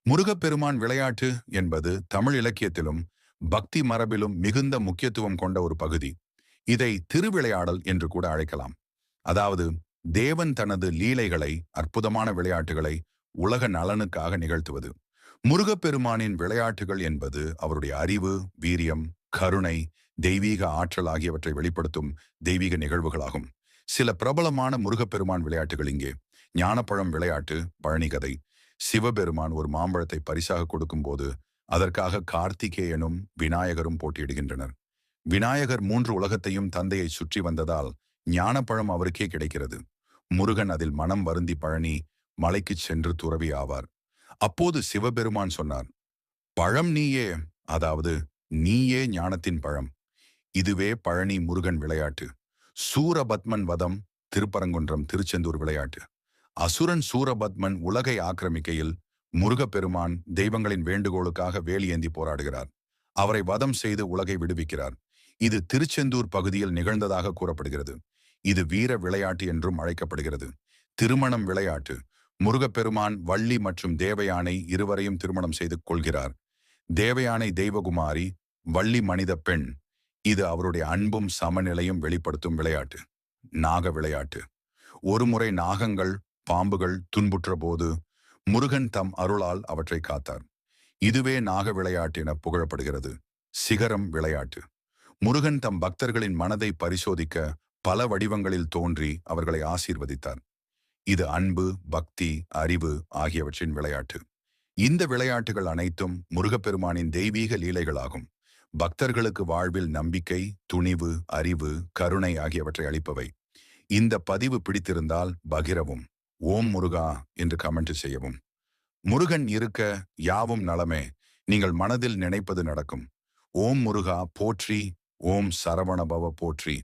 முருகப்பெருமான் விளையாட்டு என்பது தமிழ் இலக்கியத்திலும் பக்தி மரபிலும் மிகுந்த முக்கியத்துவம் கொண்ட ஒரு பகுதி. இதை திருவிளையாடல் என்று கூட அழைக்கலாம். அதாவது தேவன் தனது லீலைகளை, அற்புதமான விளையாட்டுகளை உலக நலனுக்காக நிகழ்த்துவது. முருகப்பெருமானின் விளையாட்டுகள் என்பது அவருடைய அறிவு, வீரியம், கருணை, தெய்வீக ஆற்றல் ஆகியவற்றை வெளிப்படுத்தும் தெய்வீக நிகழ்வுகளாகும். சில பிரபலமான முருகப்பெருமான் விளையாட்டுகள் இங்கே: ஞானப்பழம் விளையாட்டு, பழனி கதை. சிவபெருமான் ஒரு மாம்பழத்தை பரிசாக கொடுக்கும்போது அதற்காக கார்த்திகேயனும் விநாயகரும் போட்டியிடுகின்றனர். விநாயகர் 3 உலகத்தையும் தந்தையை சுற்றி வந்ததால் ஞானப்பழம் அவருக்கே கிடைக்கிறது. முருகன் அதில் மனம் வருந்தி பழனி மலைக்குச் சென்று துறவி ஆவார். அப்போது சிவபெருமான் சொன்னார், "பழம் நீயே, அதாவது நீயே ஞானத்தின் பழம்." இதுவே பழனி முருகன் விளையாட்டு. சூரபத்மன் வதம், திருப்பரங்குன்றம் திருச்செந்தூர் விளையாட்டு. அசுரன் சூரபத்மன் உலகை ஆக்கிரமிக்கையில் முருகப்பெருமான் தெய்வங்களின் வேண்டுகோளுக்காக வேலி ஏந்தி போராடுகிறார். அவரை வதம் செய்து உலகை விடுவிக்கிறார். இது திருச்செந்தூர் பகுதியில் நிகழ்ந்ததாக கூறப்படுகிறது. இது வீர விளையாட்டு என்றும் அழைக்கப்படுகிறது. திருமணம் விளையாட்டு. முருகப்பெருமான் வள்ளி மற்றும் தேவயானை இருவரையும் திருமணம் செய்து கொள்கிறார். தேவயானை தெய்வகுமாரி, வள்ளி மனித பெண். இது அவருடைய அன்பும் சமநிலையும் வெளிப்படுத்தும் விளையாட்டு. நாக விளையாட்டு. ஒருமுறை நாகங்கள், பாம்புகள் துன்புற்ற போது முருகன் தம் அருளால் அவற்றை காத்தார். இதுவே நாக விளையாட்டு என புகழப்படுகிறது. சிகரம் விளையாட்டு. முருகன் தம் பக்தர்களின் மனதை பரிசோதிக்க பல வடிவங்களில் தோன்றி அவர்களை ஆசீர்வதித்தார். இது அன்பு, பக்தி, அறிவு ஆகியவற்றின் விளையாட்டு. இந்த விளையாட்டுகள் அனைத்தும் முருகப்பெருமானின் தெய்வீக லீலைகளாகும். பக்தர்களுக்கு வாழ்வில் நம்பிக்கை, துணிவு, அறிவு, கருணை ஆகியவற்றை அளிப்பவை. இந்த பதிவு பிடித்திருந்தால் பகிரவும். ஓம் முருகா என்று கமெண்ட் செய்யவும். முருகன் இருக்க யாவும் நலமே. நீங்கள் மனதில் நினைப்பது நடக்கும். ஓம் முருகா போற்றி. ஓம் சரவணபவ போற்றி.